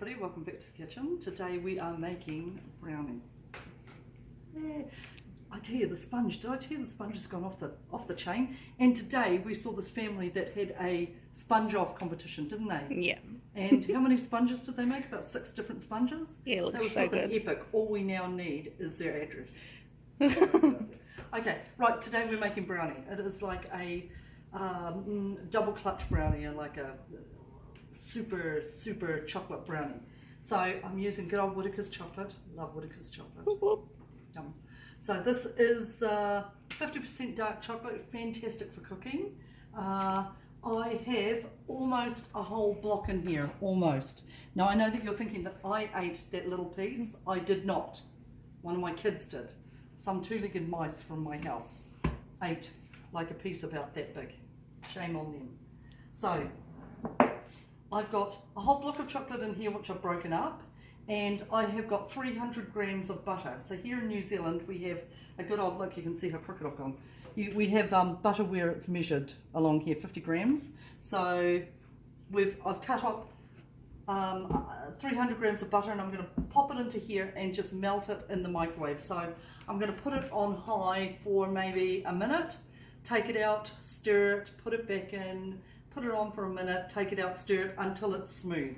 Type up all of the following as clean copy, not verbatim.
everybody, welcome back to the kitchen. Today we are making brownie. Yeah. I tell you, the sponge, did I tell you the sponge has gone off the chain? And today we saw this family that had a sponge off competition, didn't they? Yeah. And how many sponges did they make? About 6 different sponges? Yeah, it looks that was so good. Epic. All we now need is their address. Okay, right, today we're making brownie. It is like a double clutch brownie, like a super chocolate brownie. So I'm using good old Whittaker's chocolate. Love Whittaker's chocolate. Whoop, whoop. Yum. So this is the 50% dark chocolate, fantastic for cooking. I have almost a whole block in here, almost. Now I know that you're thinking that I ate that little piece. I did not. One of my kids did. Some two-legged mice from my house ate like a piece about that big. Shame on them. So I've got a whole block of chocolate in here which I've broken up, and I have got 300 grams of butter. So here in New Zealand we have a good old, look, you can see how crooked I've gone. We have butter where it's measured along here, 50 grams. So I've cut up 300 grams of butter, and I'm going to pop it into here and just melt it in the microwave. So I'm going to put it on high for maybe a minute, take it out, stir it, put it back in, put it on for a minute, take it out, stir it until it's smooth.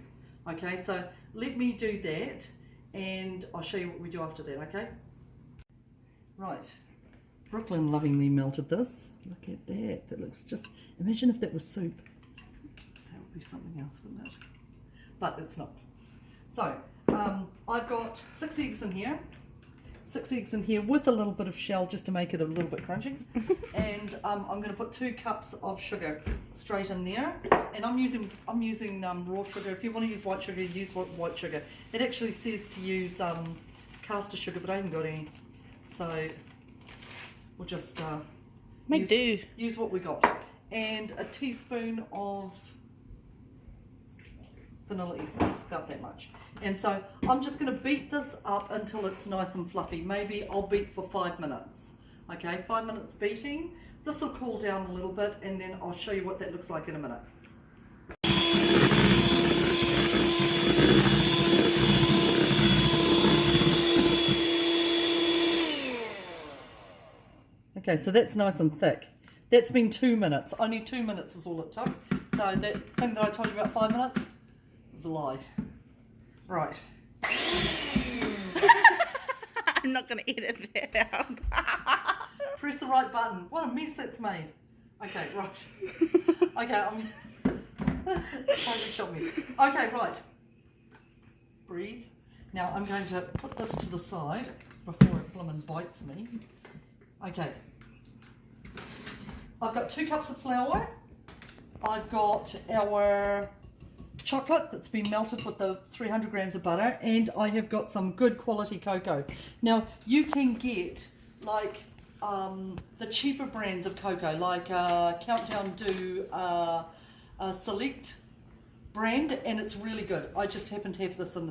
Okay, so let me do that and I'll show you what we do after that, okay? Right, Brooklyn lovingly melted this. Look at that, that looks just, imagine if that was soup. That would be something else, wouldn't it? But it's not. So, I've got 6 eggs in here. 6 eggs in here with a little bit of shell just to make it a little bit crunchy. And I'm going to put 2 cups of sugar straight in there. And I'm using raw sugar. If you want to use white sugar, use white sugar. It actually says to use caster sugar, but I haven't got any. So we'll just use what we got. And a teaspoon of vanilla essence, about that much. And so I'm just going to beat this up until it's nice and fluffy. Maybe I'll beat for 5 minutes. Okay, 5 minutes beating. This will cool down a little bit and then I'll show you what that looks like in a minute. Okay, so that's nice and thick. That's been 2 minutes. Only 2 minutes is all it took. So that thing that I told you about 5 minutes was a lie. Right. I'm not going to edit that out. Press the right button. What a mess it's made. Okay, right. Okay, I'm... Totally shot me. Okay, right. Breathe. Now I'm going to put this to the side before it bloomin' bites me. Okay. I've got 2 cups of flour. I've got our chocolate that's been melted with the 300 grams of butter, and I have got some good quality cocoa. Now you can get like the cheaper brands of cocoa, like Countdown do a Select brand, and it's really good. I just happen to have this in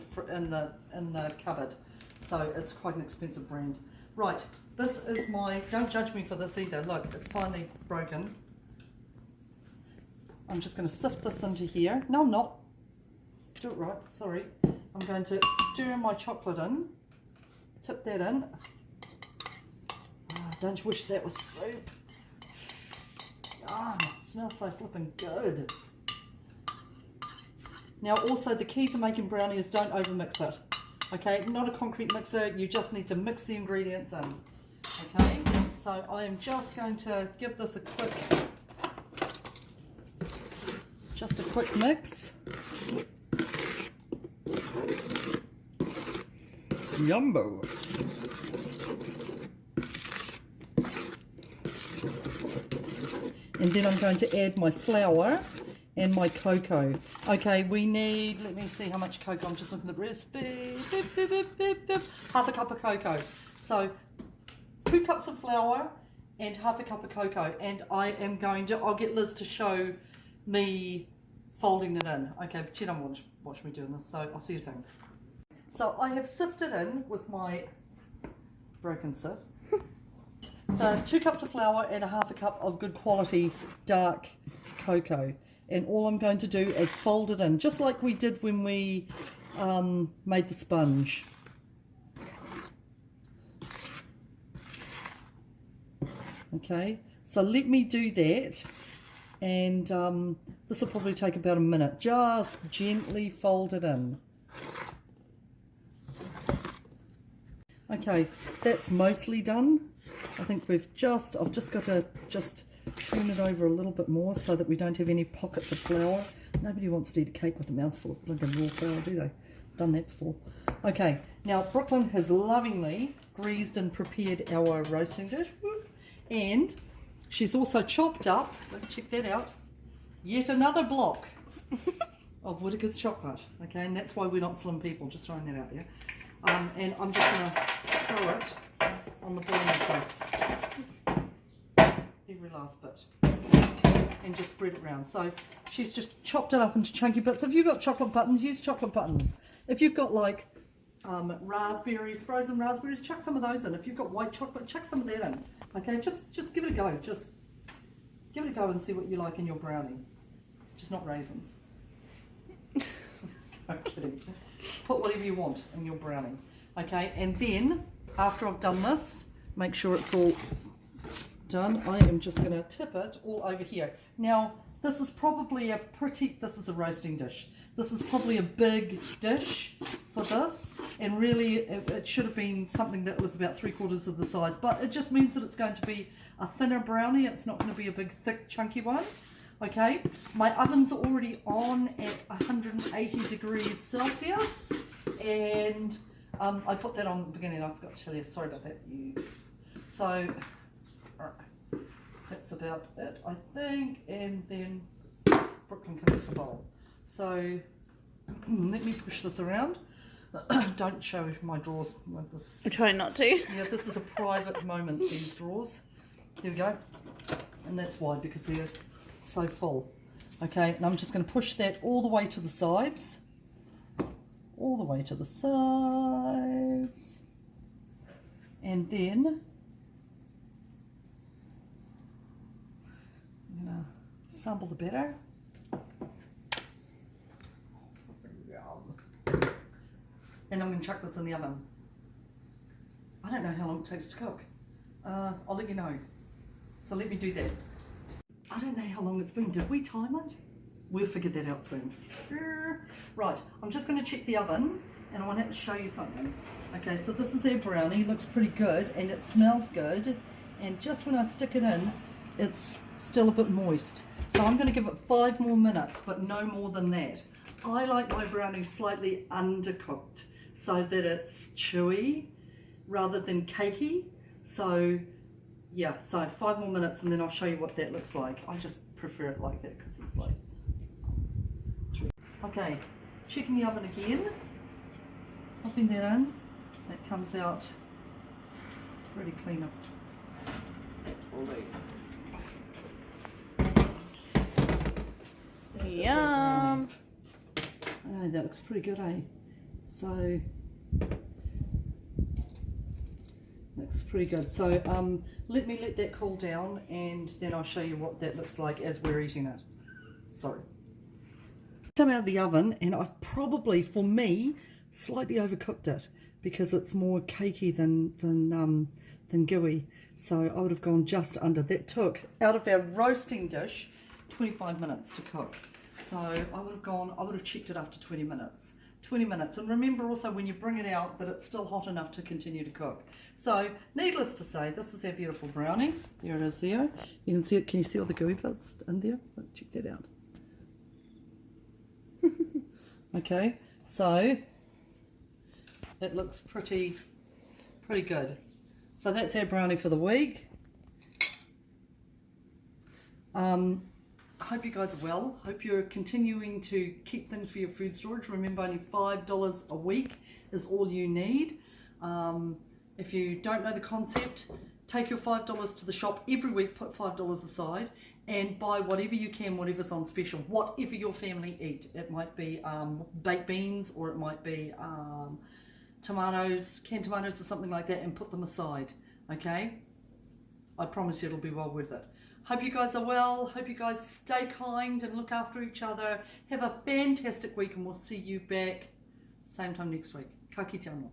the cupboard, so it's quite an expensive brand. Right, this is my, don't judge me for this either, look, it's finally broken. I'm just going to sift this into here. No, I'm not. Do it right, sorry. I'm going to stir my chocolate in, tip that in. Don't you wish that was soup? It smells so flipping good. Now also the key to making brownie is don't overmix it. Okay, not a concrete mixer, you just need to mix the ingredients in. Okay, so I am just going to give this a quick mix. Yumbo. And then I'm going to add my flour and my cocoa. Okay, we need, let me see how much cocoa, I'm just looking at the recipe. Half a cup of cocoa. So 2 cups of flour and half a cup of cocoa. And I am going to, I'll get Liz to show me folding it in. Okay, but you don't want to watch me doing this, so I'll see you soon. So I have sifted in with my broken sieve the 2 cups of flour and a half a cup of good quality dark cocoa. And all I'm going to do is fold it in, just like we did when we made the sponge. Okay, so let me do that, and this will probably take about a minute. Just gently fold it in. Okay, that's mostly done. I think I've just got to turn it over a little bit more so that we don't have any pockets of flour. Nobody wants to eat a cake with a mouthful of blinking raw flour, do they? Done that before. Okay, now Brooklyn has lovingly greased and prepared our roasting dish, and she's also chopped up, check that out, yet another block of Whittaker's chocolate. Okay, and that's why we're not slim people, just throwing that out there. And I'm just going to throw it on the bottom of this, every last bit, and just spread it around. So she's just chopped it up into chunky bits. If you've got chocolate buttons, use chocolate buttons. If you've got like raspberries, frozen raspberries, chuck some of those in. If you've got white chocolate, chuck some of that in. Okay, just give it a go. Just give it a go and see what you like in your brownie. Just not raisins. I'm kidding. Put whatever you want in your brownie. Okay, and then after I've done this, make sure it's all done. I am just going to tip it all over here. Now, this is probably this is a roasting dish. This is probably a big dish for this, and really it should have been something that was about 3/4 of the size, but it just means that it's going to be a thinner brownie. It's not going to be a big, thick, chunky one. Okay, my oven's already on at 180 degrees Celsius, and I put that on at the beginning. I forgot to tell you, sorry about that. So that's about it, I think, and then Brooklyn can get the bowl. So let me push this around. Don't show my drawers with this. I'm trying not to. Yeah, this is a private moment, these drawers. There we go. And that's why, because they're so full. Okay, and I'm just going to push that all the way to the sides. All the way to the sides. And then I'm going to sample the batter. And I'm going to chuck this in the oven. I don't know how long it takes to cook. I'll let you know. So let me do that. I don't know how long it's been. Did we time it? We'll figure that out soon. Right, I'm just going to check the oven, and I want to show you something. Okay, so this is our brownie. It looks pretty good, and it smells good. And just when I stick it in, it's still a bit moist. So I'm going to give it 5 more minutes, but no more than that. I like my brownie slightly undercooked, so that it's chewy rather than cakey. So yeah, so 5 more minutes, and then I'll show you what that looks like. I just prefer it like that because it's like 3. Okay, checking the oven again, popping that in. That comes out pretty clean up. Yum. Oh, that looks pretty good, eh? So looks pretty good. So let me let that cool down, and then I'll show you what that looks like as we're eating it. Sorry. Come out of the oven, and I've probably, for me, slightly overcooked it because it's more cakey than gooey. So I would have gone just under. That took, out of our roasting dish, 25 minutes to cook. So I would have checked it after 20 minutes. 20 minutes. And remember also when you bring it out that it's still hot enough to continue to cook. So needless to say, this is our beautiful brownie. There it is there. You can see it. Can you see all the gooey bits in there? Let's check that out. Okay, so it looks pretty good. So that's our brownie for the week. I hope you guys are well. Hope you're continuing to keep things for your food storage. Remember, only $5 a week is all you need. If you don't know the concept, take your $5 to the shop every week, put $5 aside, and buy whatever you can, whatever's on special, whatever your family eat. It might be baked beans, or it might be tomatoes, canned tomatoes or something like that, and put them aside, okay? I promise you it'll be well worth it. Hope you guys are well. Hope you guys stay kind and look after each other. Have a fantastic week, and we'll see you back Same time next week. Ka kite anō.